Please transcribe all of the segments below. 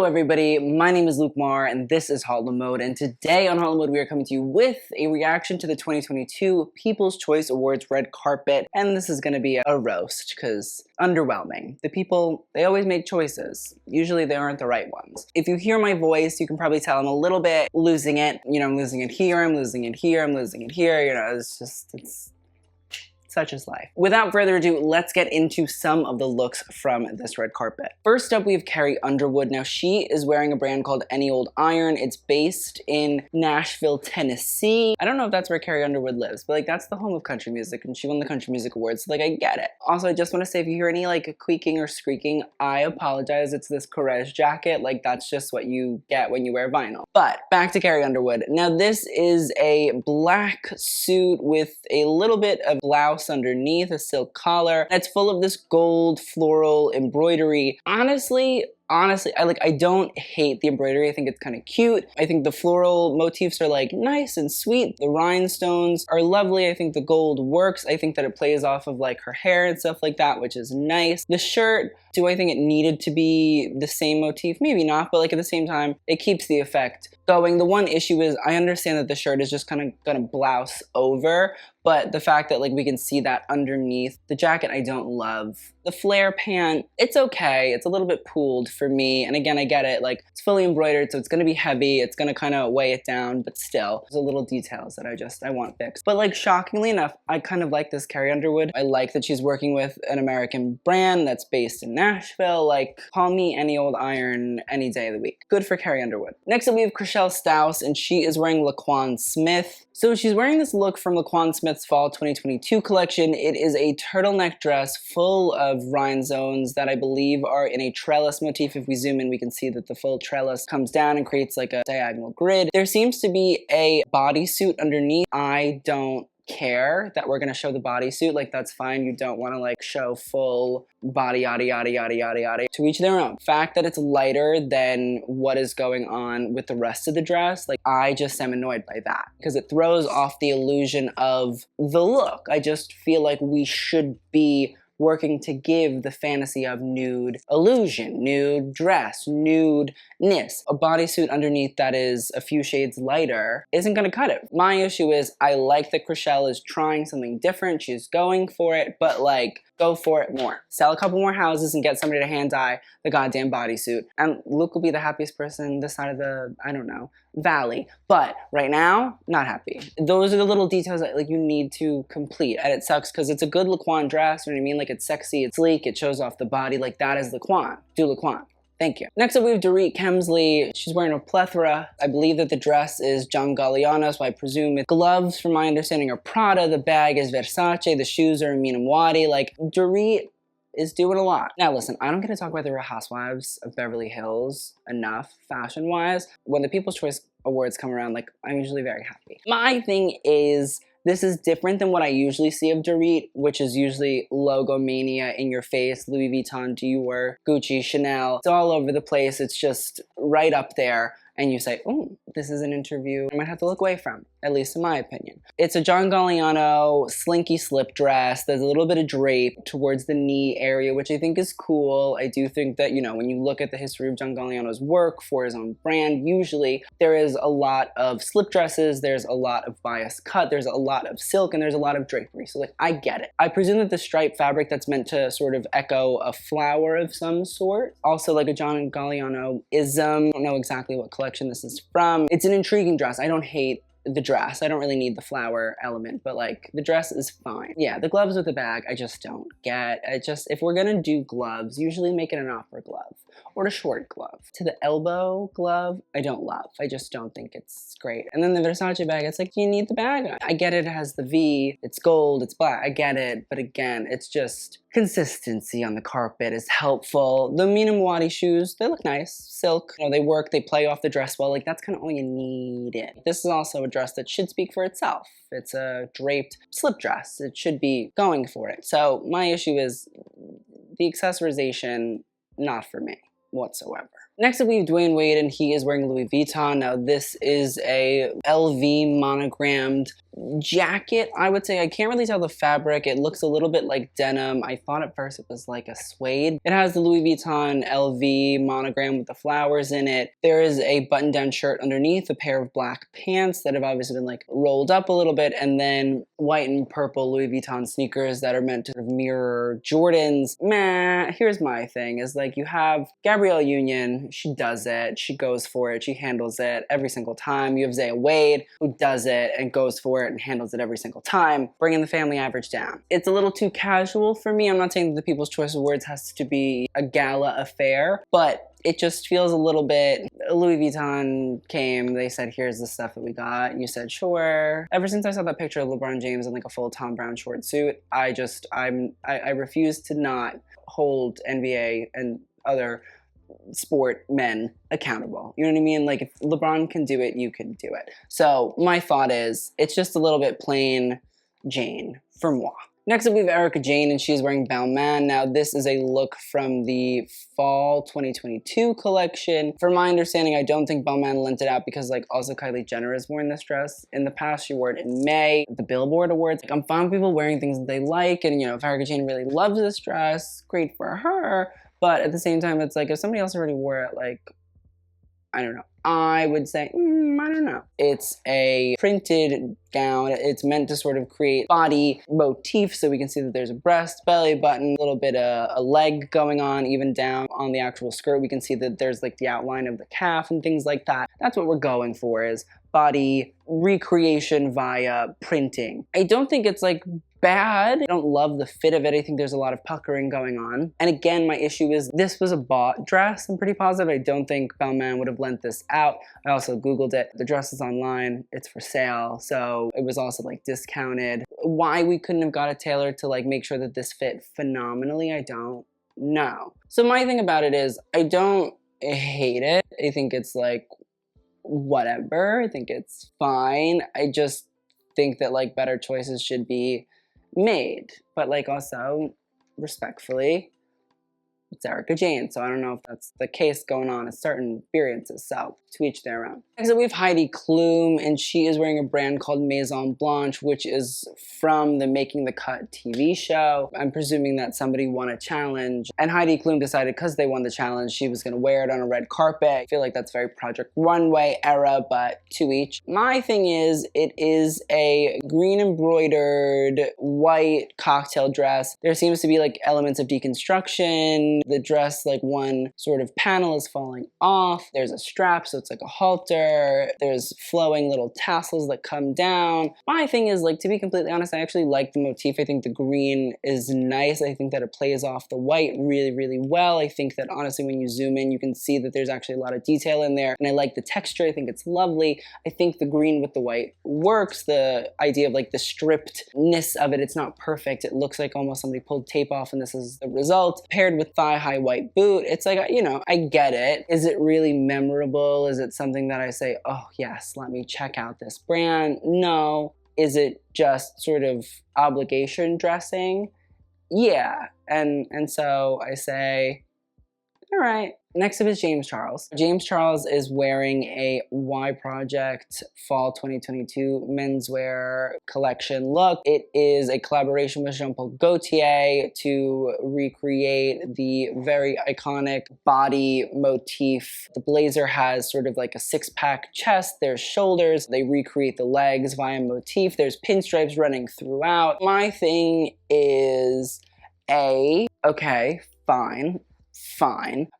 everybody, my name is Luke Mar and this is Hotline Mode, and today on Hotline Mode we are coming to you with a reaction to the 2022 People's Choice Awards red carpet, and this is going to be a roast because underwhelming. The people, they always make choices. Usually they aren't the right ones. If you hear my voice, you can probably tell I'm a little bit losing it. You know, I'm losing it here, I'm losing it here, I'm losing it here, you know, it's such is life. Without further ado, let's get into some of the looks from this red carpet. First up, we have Carrie Underwood. Now, she is wearing a brand called Any Old Iron. It's based in Nashville, Tennessee. I don't know if that's where Carrie Underwood lives, but like that's the home of country music, and she won the Country Music Awards, so like I get it. Also, I just want to say if you hear any like squeaking or squeaking, I apologize. It's this Courage jacket. Like that's just what you get when you wear vinyl. But back to Carrie Underwood. Now, this is a black suit with a little bit of blouse underneath, a silk collar. It's full of this gold floral embroidery. Honestly, I don't hate the embroidery. I think it's kind of cute. I think the floral motifs are like nice and sweet. The rhinestones are lovely. I think the gold works. I think that it plays off of like her hair and stuff like that, which is nice. The shirt, do I think it needed to be the same motif? Maybe not, but like at the same time, it keeps the effect going. The one issue is I understand that the shirt is just kind of gonna blouse over, but the fact that like we can see that underneath the jacket, I don't love. The flare pant, it's okay. It's a little bit pooled for me. And again, I get it. Like it's fully embroidered, so it's gonna be heavy. It's gonna kind of weigh it down, but still, there's a little details that I want fixed. But like shockingly enough, I kind of like this Carrie Underwood. I like that she's working with an American brand that's based in Nashville. Like call me Any Old Iron any day of the week. Good for Carrie Underwood. Next up, we have Chrishell Stause, and she is wearing LaQuan Smith. So she's wearing this look from LaQuan Smith's Fall 2022 collection. It is a turtleneck dress full of rhinestones that I believe are in a trellis motif. If we zoom in, we can see that the full trellis comes down and creates like a diagonal grid. There seems to be a bodysuit underneath. I don't care that we're gonna show the bodysuit. Like that's fine. You don't want to like show full body yada yada yada yada yada. To each their own. Fact that it's lighter than what is going on with the rest of the dress, like I just am annoyed by that because it throws off the illusion of the look. I just feel like we should be working to give the fantasy of nude illusion, nude dress, nudeness. A bodysuit underneath that is a few shades lighter isn't gonna cut it. My issue is I like that Chrishell is trying something different. She's going for it, but like, go for it more. Sell a couple more houses and get somebody to hand dye the goddamn bodysuit. And Luke will be the happiest person this side of the, I don't know, valley. But right now, not happy. Those are the little details that like you need to complete. And it sucks because it's a good LaQuan dress, you know what I mean? Like it's sexy, it's sleek, it shows off the body. Like that is LaQuan. Do LaQuan. Thank you. Next up, we have Dorit Kemsley. She's wearing a plethora. I believe that the dress is John Galliano, so I presume it's gloves, from my understanding, are Prada. The bag is Versace. The shoes are Amina Muaddi. Like, Dorit is doing a lot. Now, listen, I don't get to talk about the Real Housewives of Beverly Hills enough, fashion-wise. When the People's Choice Awards come around, like, I'm usually very happy. My thing is, this is different than what I usually see of Dorit, which is usually logo mania in your face, Louis Vuitton, Dior, Gucci, Chanel. It's all over the place. It's just right up there. And you say, oh, this is an interview I might have to look away from, at least in my opinion. It's a John Galliano slinky slip dress. There's a little bit of drape towards the knee area, which I think is cool. I do think that, you know, when you look at the history of John Galliano's work for his own brand, usually there is a lot of slip dresses, there's a lot of bias cut, there's a lot of silk, and there's a lot of drapery. So like, I get it. I presume that the striped fabric that's meant to sort of echo a flower of some sort. Also like a John Galliano-ism. I don't know exactly what collection this is from. It's an intriguing dress. I don't hate the dress. I don't really need the flower element, but like the dress is fine. Yeah, the gloves with the bag, I just don't get. If we're gonna do gloves, usually make it an opera glove or a short glove. To the elbow glove, I don't love. I just don't think it's great. And then the Versace bag, it's like, you need the bag. I get it has the V, it's gold, it's black, I get it. But again, it's just consistency on the carpet is helpful. The Amina Muaddi shoes, they look nice. Silk, you know, they work, they play off the dress well. Like that's kind of all you need. This is also a dress that should speak for itself. It's a draped slip dress. It should be going for it. So my issue is the accessorization, not for me whatsoever. Next up, we have Dwayne Wade, and he is wearing Louis Vuitton. Now, this is a LV monogrammed jacket. I would say I can't really tell the fabric. It looks a little bit like denim. I thought at first it was like a suede. It has the Louis Vuitton LV monogram with the flowers in it. There is a button-down shirt underneath, a pair of black pants that have obviously been like rolled up a little bit, and then white and purple Louis Vuitton sneakers that are meant to sort of mirror Jordans. Meh, here's my thing, is like you have Gabrielle Union, she does it, she goes for it, she handles it every single time. You have Zaya Wade, who does it and goes for it and handles it every single time, bringing the family average down. It's a little too casual for me. I'm not saying that the People's Choice Awards has to be a gala affair, but it just feels a little bit, Louis Vuitton came, they said, here's the stuff that we got, and you said, sure. Ever since I saw that picture of LeBron James in like a full Tom Brown short suit, I refuse to not hold NBA and other sport men accountable. You know what I mean? Like, if LeBron can do it, you can do it. So my thought is, it's just a little bit plain Jane for moi. Next up, we have Erika Jayne, and she's wearing Balmain. Now, this is a look from the fall 2022 collection. From my understanding, I don't think Balmain lent it out because, like, also Kylie Jenner has worn this dress. In the past, she wore it in May at the Billboard Awards. Like, I'm fine with people wearing things that they like, and, you know, if Erika Jayne really loves this dress, great for her. But at the same time, it's like, if somebody else already wore it, like, I don't know. I would say, I don't know. It's a printed gown. It's meant to sort of create body motif, so we can see that there's a breast, belly button, a little bit of a leg going on, even down on the actual skirt. We can see that there's like the outline of the calf and things like that. That's what we're going for, is body recreation via printing. I don't think it's like bad. I don't love the fit of it. I think there's a lot of puckering going on. And again, my issue is this was a bought dress. I'm pretty positive. I don't think Balmain would have lent this out. I also Googled it. The dress is online. It's for sale. So it was also like discounted. Why we couldn't have got it tailored to like make sure that this fit phenomenally, I don't know. So my thing about it is I don't hate it. I think it's like whatever. I think it's fine. I just think that like better choices should be made, but like also respectfully, it's Erika Jayne, so I don't know if that's the case going on in certain experiences, so to each their own. Next up, we have Heidi Klum, and she is wearing a brand called Maison Blanche, which is from the Making the Cut TV show. I'm presuming that somebody won a challenge, and Heidi Klum decided because they won the challenge, she was going to wear it on a red carpet. I feel like that's very Project Runway era, but to each. My thing is, it is a green embroidered white cocktail dress. There seems to be like elements of deconstruction. The dress, like one sort of panel is falling off. There's a strap, so it's like a halter. There's flowing little tassels that come down. My thing is, like, to be completely honest, I actually like the motif. I think the green is nice. I think that it plays off the white really, really well. I think that honestly, when you zoom in, you can see that there's actually a lot of detail in there. And I like the texture. I think it's lovely. I think the green with the white works. The idea of like the strippedness of it, it's not perfect. It looks like almost somebody pulled tape off and this is the result. Paired with thigh-high white boot, it's like, you know, I get it. Is it really memorable? Is it something that I say, oh yes, let me check out this brand? No. Is it just sort of obligation dressing? Yeah. And so I say, all right. Next up is James Charles. James Charles is wearing a Y Project Fall 2022 menswear collection look. It is a collaboration with Jean-Paul Gaultier to recreate the very iconic body motif. The blazer has sort of like a six-pack chest. There's shoulders. They recreate the legs via motif. There's pinstripes running throughout. My thing is okay, fine.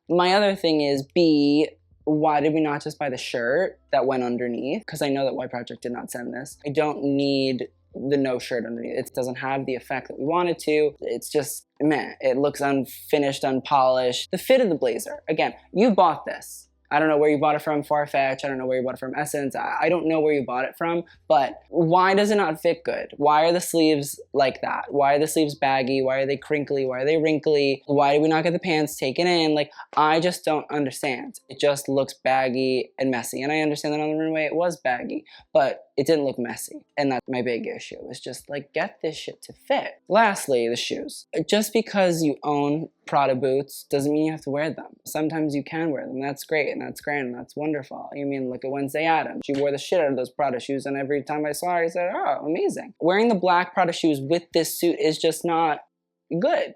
My other thing is B, why did we not just buy the shirt that went underneath? Because I know that Y Project did not send this. I don't need the no shirt underneath. It doesn't have the effect that we want it to. It's just meh. It looks unfinished, unpolished. The fit of the blazer, again, you bought this. I don't know where you bought it from, Farfetch. I don't know where you bought it from, Essence. I don't know where you bought it from, but why does it not fit good? Why are the sleeves like that? Why are the sleeves baggy? Why are they crinkly? Why are they wrinkly? Why did we not get the pants taken in? Like, I just don't understand. It just looks baggy and messy. And I understand that on the runway it was baggy, but it didn't look messy. And that's my big issue. It's just like, get this shit to fit. Lastly, the shoes. Just because you own Prada boots doesn't mean you have to wear them. Sometimes you can wear them. That's great and that's grand and that's wonderful. You mean, look at Wednesday Addams. She wore the shit out of those Prada shoes, and every time I saw her, I said, oh, amazing. Wearing the black Prada shoes with this suit is just not good.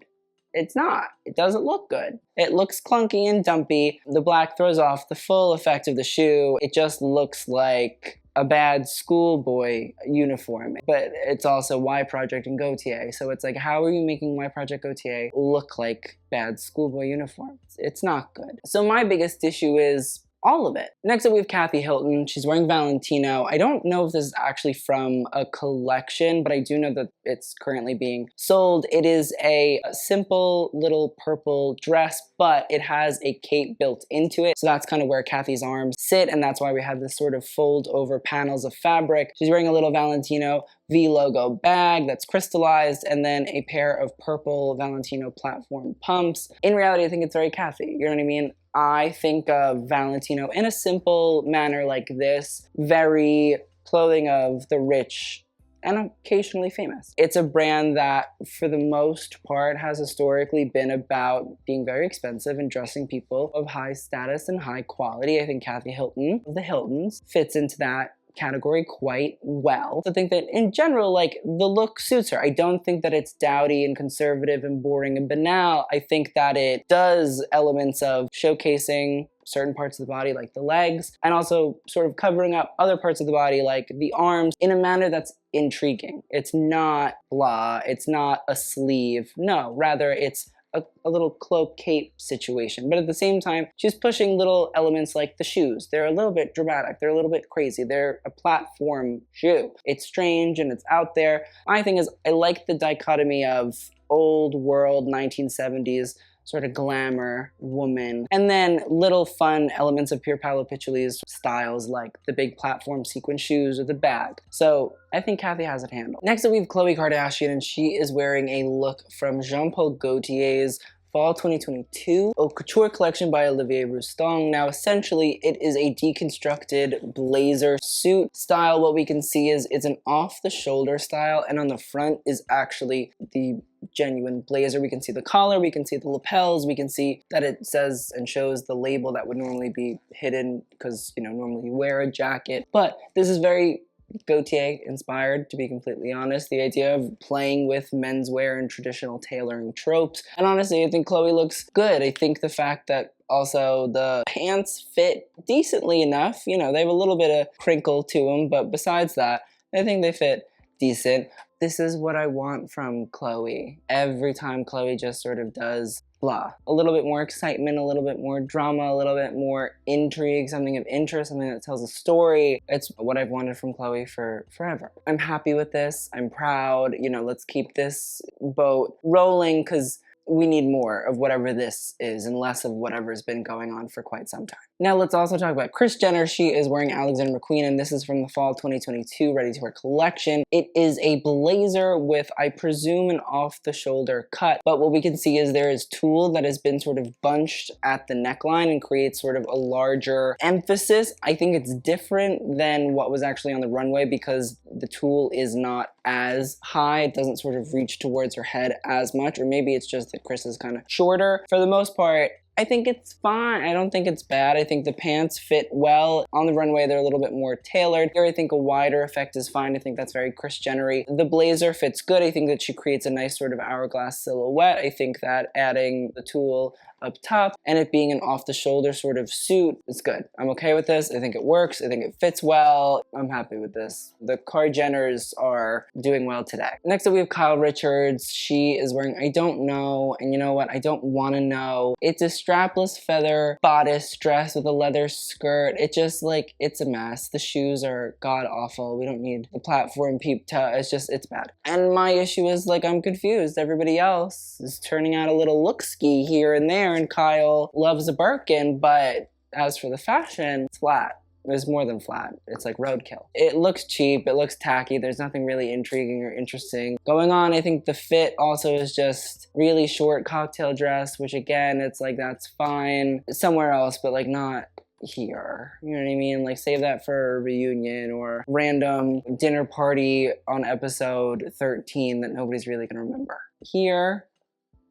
It's not. It doesn't look good. It looks clunky and dumpy. The black throws off the full effect of the shoe. It just looks like a bad schoolboy uniform. But it's also Y Project and Gaultier. So it's like, how are you making Y Project Gaultier look like bad schoolboy uniforms? It's not good. So my biggest issue is all of it. Next up, we have Kathy Hilton. She's wearing Valentino. I don't know if this is actually from a collection, but I do know that it's currently being sold. It is a simple little purple dress, but it has a cape built into it. So that's kind of where Kathy's arms sit, and that's why we have this sort of fold over panels of fabric. She's wearing a little Valentino V logo bag that's crystallized, and then a pair of purple Valentino platform pumps. In reality, I think it's very Kathy. You know what I mean? I think of Valentino in a simple manner like this, very clothing of the rich and occasionally famous. It's a brand that, for the most part, has historically been about being very expensive and dressing people of high status and high quality. I think Kathy Hilton, of the Hiltons, fits into that category quite well. I think that in general, like, the look suits her. I don't think that it's dowdy and conservative and boring and banal. I think that it does elements of showcasing certain parts of the body, like the legs, and also sort of covering up other parts of the body, like the arms, in a manner that's intriguing. It's not blah, it's not a sleeve. No, rather it's a little cloak cape situation. But at the same time, she's pushing little elements like the shoes. They're a little bit dramatic. They're a little bit crazy. They're a platform shoe. It's strange and it's out there. My thing is, I like the dichotomy of old world 1970s sort of glamour woman, and then little fun elements of Pier Paolo Piccioli's styles, like the big platform sequin shoes or the bag. So I think Kathy has it handled. Next up, we have Khloe Kardashian, and she is wearing a look from Jean Paul Gaultier's Fall 2022 Haute Couture collection by Olivier Rousteing. Now, essentially, it is a deconstructed blazer suit style. What we can see is it's an off-the-shoulder style, and on the front is actually the genuine blazer. We can see the collar, we can see the lapels, we can see that it says and shows the label that would normally be hidden because, you know, normally you wear a jacket. But this is very Gaultier inspired, to be completely honest. The idea of playing with menswear and traditional tailoring tropes. And honestly, I think Khloe looks good. I think the fact that also the pants fit decently enough, you know, they have a little bit of crinkle to them, but besides that, I think they fit decent. This is what I want from Khloe. Every time Khloe just sort of does blah. A little bit more excitement, a little bit more drama, a little bit more intrigue, something of interest, something that tells a story. It's what I've wanted from Khloe for forever. I'm happy with this. I'm proud. You know, let's keep this boat rolling because we need more of whatever this is and less of whatever's been going on for quite some time. Now let's also talk about Kris Jenner. She is wearing Alexander McQueen, and this is from the Fall 2022 Ready to Wear collection. It is a blazer with, I presume, an off-the-shoulder cut, but what we can see is there is tulle that has been sort of bunched at the neckline and creates sort of a larger emphasis. I think it's different than what was actually on the runway because the tulle is not as high. It doesn't sort of reach towards her head as much, or maybe it's just that Kris is kind of shorter. For the most part, I think it's fine. I don't think it's bad. I think the pants fit well. On the runway, they're a little bit more tailored. Here, I think a wider effect is fine. I think that's very Kris Jenner-y. The blazer fits good. I think that she creates a nice sort of hourglass silhouette. I think that adding the tulle up top and it being an off-the-shoulder sort of suit is good. I'm okay with this. I think it works. I think it fits well. I'm happy with this. The Kardashians are doing well today. Next up, we have Kyle Richards. She is wearing, I don't know, and you know what? I don't want to know. It's a strapless feather bodice dress with a leather skirt. It just, like, it's a mess. The shoes are god-awful. We don't need the platform peep toe. It's just, it's bad. And my issue is, like, I'm confused. Everybody else is turning out a little look-ski here and there, and Kyle loves a Birkin, but as for the fashion, it's flat. It's more than flat. It's like roadkill. It looks cheap. It looks tacky. There's nothing really intriguing or interesting going on. I think the fit also is just really short cocktail dress, which again, it's like, that's fine somewhere else, but like not here. You know what I mean? Like, save that for a reunion or random dinner party on episode 13 that nobody's really gonna remember. Here,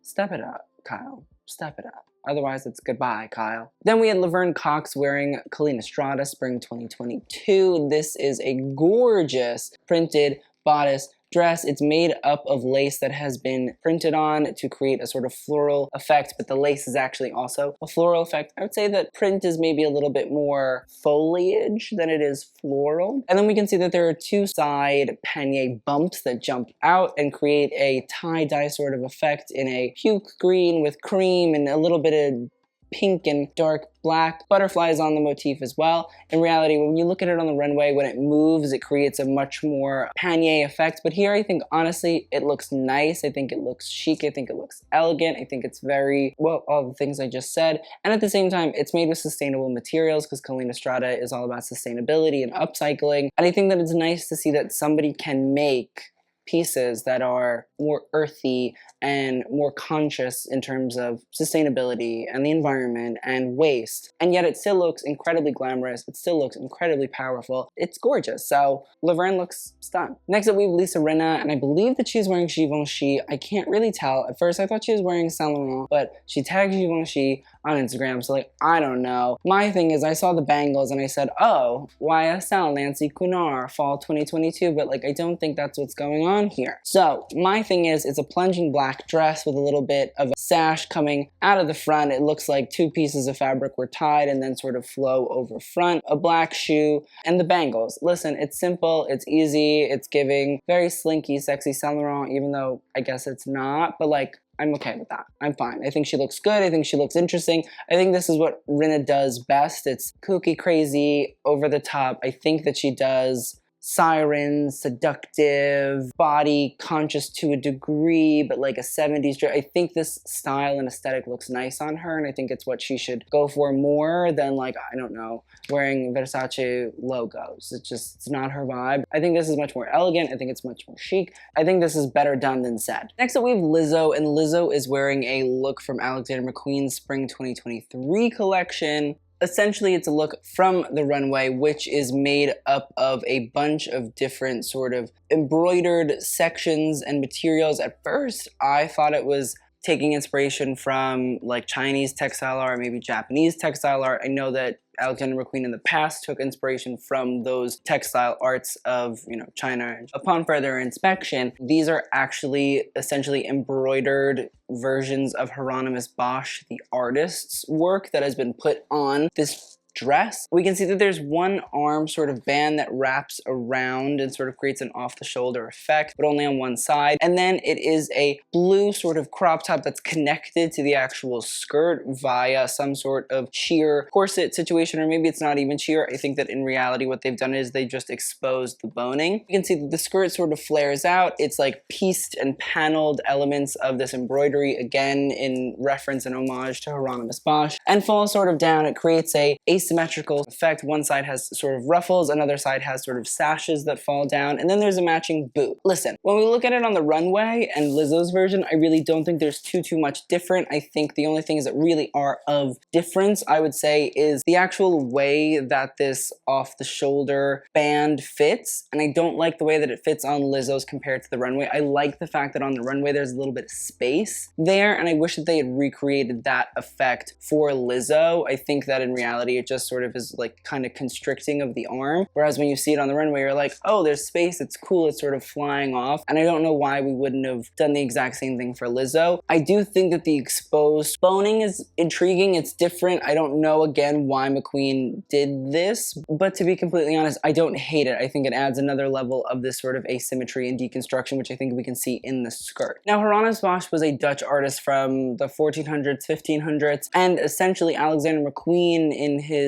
step it up, Kyle. Step it up. Otherwise, it's goodbye, Kyle. Then we had Laverne Cox wearing Khloé Strada Spring 2022. This is a gorgeous printed bodice dress. It's made up of lace that has been printed on to create a sort of floral effect, but the lace is actually also a floral effect. I would say that print is maybe a little bit more foliage than it is floral. And then we can see that there are two side pannier bumps that jump out and create a tie-dye sort of effect in a puke green with cream and a little bit of pink and dark black. Butterflies on the motif as well. In reality, when you look at it on the runway, when it moves, it creates a much more pannier effect. But here, I think, honestly, it looks nice. I think it looks chic. I think it looks elegant. I think it's very, well, all the things I just said. And at the same time, it's made with sustainable materials because Khloé Strada is all about sustainability and upcycling. And I think that it's nice to see that somebody can make pieces that are more earthy and more conscious in terms of sustainability and the environment and waste. And yet it still looks incredibly glamorous. It still looks incredibly powerful. It's gorgeous. So Laverne looks stunned. Next up, we have Lisa Rinna, and I believe that she's wearing Givenchy. I can't really tell. At first, I thought she was wearing Saint Laurent, but she tagged Givenchy on Instagram, so like, I don't know. My thing is, I saw the bangles and I said, oh, YSL Nancy Cunard fall 2022, but like, I don't think that's what's going on here. So my thing is, it's a plunging black dress with a little bit of a sash coming out of the front. It looks like two pieces of fabric were tied and then sort of flow over front, a black shoe, and the bangles. Listen, it's simple, it's easy, it's giving very slinky, sexy Saint Laurent, even though I guess it's not, but like, I'm okay with that. I'm fine. I think she looks good. I think she looks interesting. I think this is what Rinna does best. It's kooky, crazy, over the top. I think that she does siren, seductive, body conscious to a degree, but like a 70s dress. I think this style and aesthetic looks nice on her, and I think it's what she should go for more than, like, I don't know, wearing Versace logos. It's not her vibe. I think this is much more elegant. I think it's much more chic. I think this is better done than said. Next up, we have Lizzo, and Lizzo is wearing a look from Alexander McQueen's Spring 2023 collection. Essentially, it's a look from the runway, which is made up of a bunch of different sort of embroidered sections and materials. At first, I thought it was taking inspiration from like Chinese textile art, maybe Japanese textile art. I know that Alexander McQueen in the past took inspiration from those textile arts of, you know, China. Upon further inspection, these are actually essentially embroidered versions of Hieronymus Bosch, the artist's work that has been put on this dress. We can see that there's one arm sort of band that wraps around and sort of creates an off-the-shoulder effect, but only on one side. And then it is a blue sort of crop top that's connected to the actual skirt via some sort of sheer corset situation, or maybe it's not even sheer. I think that in reality what they've done is they just exposed the boning. You can see that the skirt sort of flares out. It's like pieced and paneled elements of this embroidery, again in reference and homage to Hieronymus Bosch, and falls sort of down. It creates a asymmetrical effect. One side has sort of ruffles, another side has sort of sashes that fall down, and then there's a matching boot. Listen, when we look at it on the runway and Lizzo's version, I really don't think there's too much different. I think the only things that really are of difference, I would say, is the actual way that this off-the-shoulder band fits, and I don't like the way that it fits on Lizzo's compared to the runway. I like the fact that on the runway there's a little bit of space there, and I wish that they had recreated that effect for Lizzo. I think that in reality it just sort of is like kind of constricting of the arm, whereas when you see it on the runway you're like, oh, there's space, it's cool, it's sort of flying off. And I don't know why we wouldn't have done the exact same thing for Lizzo. I do think that the exposed boning is intriguing, it's different. I don't know again why McQueen did this, but to be completely honest, I don't hate it. I think it adds another level of this sort of asymmetry and deconstruction, which I think we can see in the skirt. Now, Hieronymus Bosch was a Dutch artist from the 1400s, 1500s, and essentially Alexander McQueen in his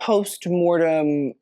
post-mortem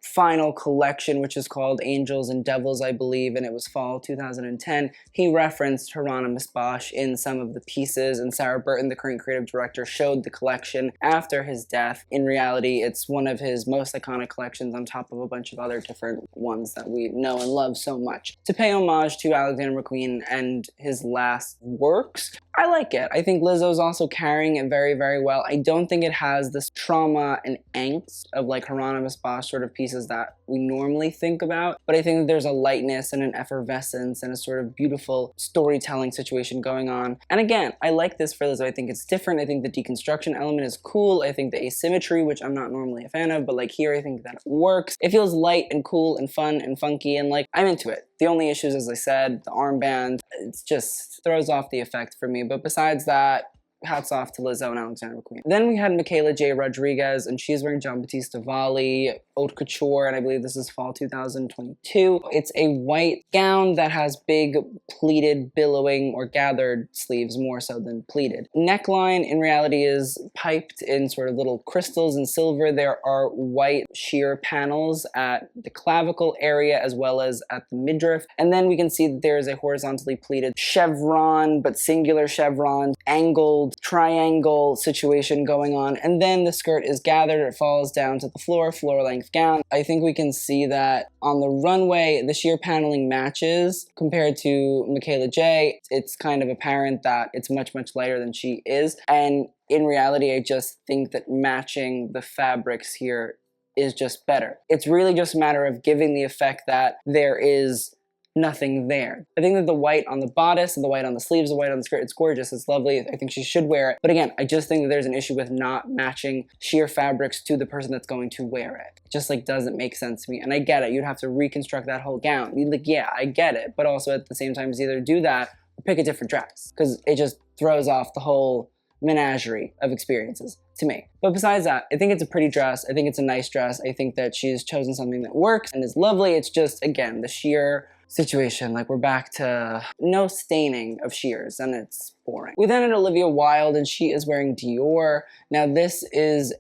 final collection, which is called Angels and Devils, I believe, and it was fall 2010, he referenced Hieronymus Bosch in some of the pieces, and Sarah Burton, the current creative director, showed the collection after his death. In reality, it's one of his most iconic collections on top of a bunch of other different ones that we know and love so much. To pay homage to Alexander McQueen and his last works, I like it. I think Lizzo's also carrying it very, very well. I don't think it has this trauma and angst of like Hieronymus Bosch sort of pieces that we normally think about, but I think that there's a lightness and an effervescence and a sort of beautiful storytelling situation going on. And again, I like this for Lizzo. I think it's different. I think the deconstruction element is cool. I think the asymmetry, which I'm not normally a fan of, but like here I think that it works. It feels light and cool and fun and funky, and like I'm into it. The only issues, as I said, the armband, it just throws off the effect for me. But besides that, hats off to Lizzo and Alexander McQueen. Then we had Michaela J. Rodriguez, and she's wearing John Battista Valli haute couture, and I believe this is fall 2022. It's a white gown that has big pleated billowing or gathered sleeves more so than pleated. Neckline in reality is piped in sort of little crystals and silver. There are white sheer panels at the clavicle area as well as at the midriff. And then we can see that there is a horizontally pleated chevron, but singular chevron, angled triangle situation going on. And then the skirt is gathered, it falls down to the floor length gown. I think we can see that on the runway, the sheer paneling matches compared to Michaela J. It's kind of apparent that it's much, much lighter than she is. And in reality, I just think that matching the fabrics here is just better. It's really just a matter of giving the effect that there is nothing there. I think that the white on the bodice and the white on the sleeves, the white on the skirt, it's gorgeous, it's lovely. I think she should wear it. But again, I just think that there's an issue with not matching sheer fabrics to the person that's going to wear it. It just like doesn't make sense to me. And I get it, you'd have to reconstruct that whole gown. Like, yeah, I get it. But also at the same time, either do that or pick a different dress, because it just throws off the whole menagerie of experiences to me. But besides that, I think it's a pretty dress. I think it's a nice dress. I think that she's chosen something that works and is lovely. It's just, again, the sheer situation, like we're back to no staining of sheers and it's boring. We then had Olivia Wilde, and she is wearing Dior. Now this is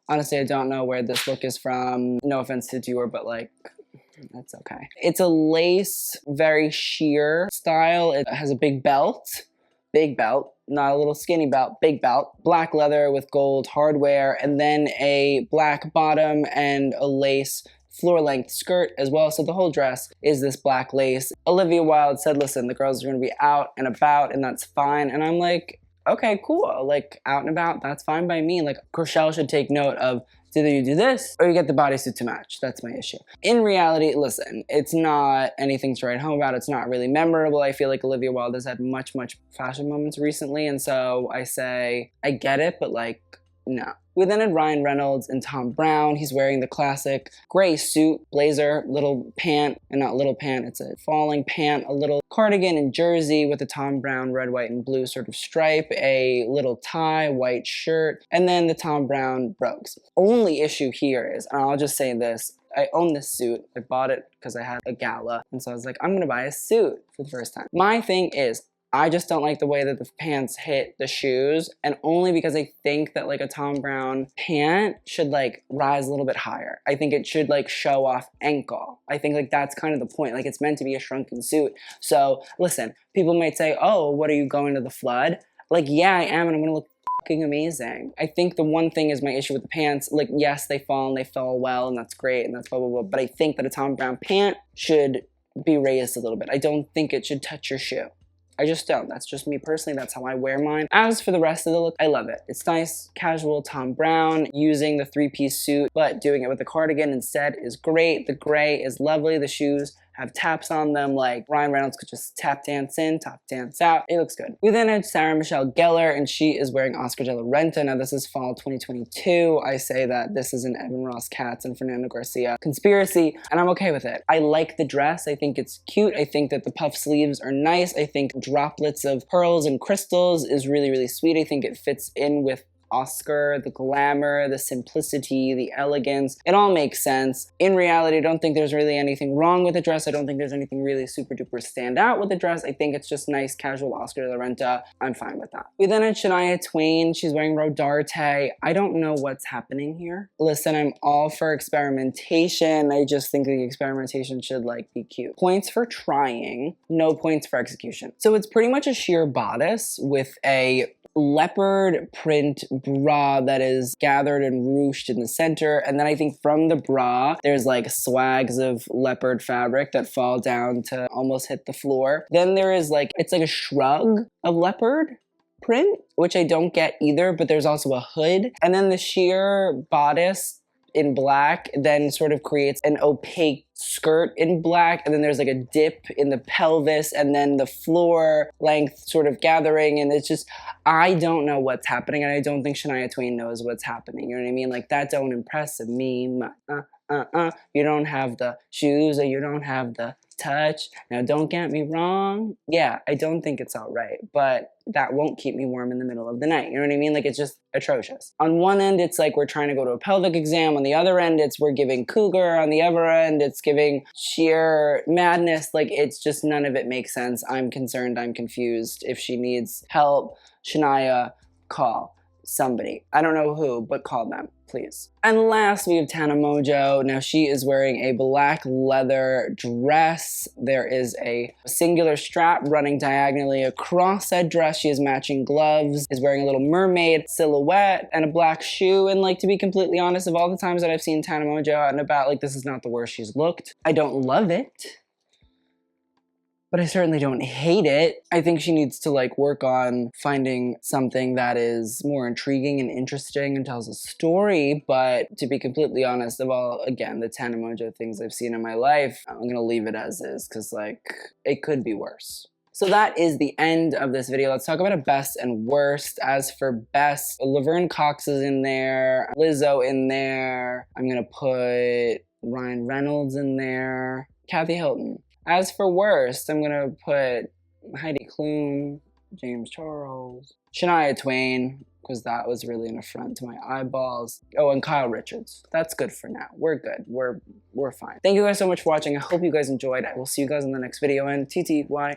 honestly I don't know where this look is from, no offense to Dior, but like that's okay. It's a lace, very sheer style. It has a big belt, not a little skinny belt, big belt, black leather with gold hardware, and then a black bottom and a lace floor-length skirt as well. So the whole dress is this black lace. Olivia Wilde said, listen, the girls are going to be out and about, and that's fine. And I'm like, okay, cool. Like, out and about, that's fine by me. Like, Chrishell should take note of, either you do this or you get the bodysuit to match. That's my issue. In reality, listen, it's not anything to write home about. It's not really memorable. I feel like Olivia Wilde has had much fashion moments recently, and so I say, I get it, but like, no. We then had Ryan Reynolds and Tom Brown. He's wearing the classic gray suit, blazer, little pant, and not little pant, it's a falling pant, a little cardigan and jersey with a Tom Brown red, white, and blue sort of stripe, a little tie, white shirt, and then the Tom Brown brogues. Only issue here is, and I'll just say this, I own this suit. I bought it because I had a gala, and so I was like, I'm gonna buy a suit for the first time. My thing is, I just don't like the way that the pants hit the shoes, and only because I think that like a Tom Brown pant should like rise a little bit higher. I think it should like show off ankle. I think like that's kind of the point. Like it's meant to be a shrunken suit. So listen, people might say, oh, what are you going to the flood? Like, yeah, I am, and I'm gonna look fucking amazing. I think the one thing is my issue with the pants. Like, yes, they fall and they fall well, and that's great, and that's blah, blah, blah. But I think that a Tom Brown pant should be raised a little bit. I don't think it should touch your shoe. I just don't. That's just me personally. That's how I wear mine. As for the rest of the look, I love it. It's nice, casual Tom Brown, using the three-piece suit, but doing it with a cardigan instead is great. The gray is lovely. The shoes have taps on them, like Ryan Reynolds could just tap dance in, tap dance out. It looks good. We then had Sarah Michelle Gellar, and she is wearing Oscar de la Renta. Now this is fall 2022. I say that this is an Evan Ross Katz and Fernando Garcia conspiracy, and I'm okay with it. I like the dress. I think it's cute. I think that the puff sleeves are nice. I think droplets of pearls and crystals is really, really sweet. I think it fits in with Oscar, the glamour, the simplicity, the elegance. It all makes sense. In reality, I don't think there's really anything wrong with the dress. I don't think there's anything really super duper stand out with the dress. I think it's just nice, casual Oscar de la Renta. I'm fine with that. We then had Shania Twain. She's wearing Rodarte. I don't know what's happening here. Listen, I'm all for experimentation. I just think the experimentation should like be cute. Points for trying, no points for execution. So it's pretty much a sheer bodice with a leopard print bra that is gathered and ruched in the center, and then I think from the bra there's like swags of leopard fabric that fall down to almost hit the floor. Then there is like, it's like a shrug of leopard print, which I don't get either, but there's also a hood, and then the sheer bodice in black then sort of creates an opaque skirt in black, and then there's like a dip in the pelvis, and then the floor length sort of gathering, and it's just, I don't know what's happening, and I don't think Shania Twain knows what's happening, you know what I mean? Like, that don't impress me. You don't have the shoes, or you don't have the touch. Now, don't get me wrong. Yeah, I don't think it's all right, but that won't keep me warm in the middle of the night. You know what I mean? Like, it's just atrocious. On one end, it's like we're trying to go to a pelvic exam. On the other end, it's we're giving cougar. On the other end, it's giving sheer madness. Like, it's just, none of it makes sense. I'm concerned. I'm confused. If she needs help, Shania, call somebody. I don't know who, but call them, please. And last, we have Tana Mongeau. Now, she is wearing a black leather dress. There is a singular strap running diagonally across that dress. She has matching gloves, is wearing a little mermaid silhouette, and a black shoe. And like, to be completely honest, of all the times that I've seen Tana Mongeau out and about, like, this is not the worst she's looked. I don't love it, but I certainly don't hate it. I think she needs to like work on finding something that is more intriguing and interesting and tells a story. But to be completely honest, of all, again, the Tana Mongeau things I've seen in my life, I'm gonna leave it as is, because like, it could be worse. So that is the end of this video. Let's talk about a best and worst. As for best, Laverne Cox is in there, Lizzo in there. I'm gonna put Reynolds in there, Kathy Hilton. As for worst, I'm gonna put Heidi Klum, James Charles, Shania Twain, because that was really an affront to my eyeballs. Oh, and Kyle Richards. That's good for now. We're good. We're fine. Thank you guys so much for watching. I hope you guys enjoyed. I will see you guys in the next video, and TTYL.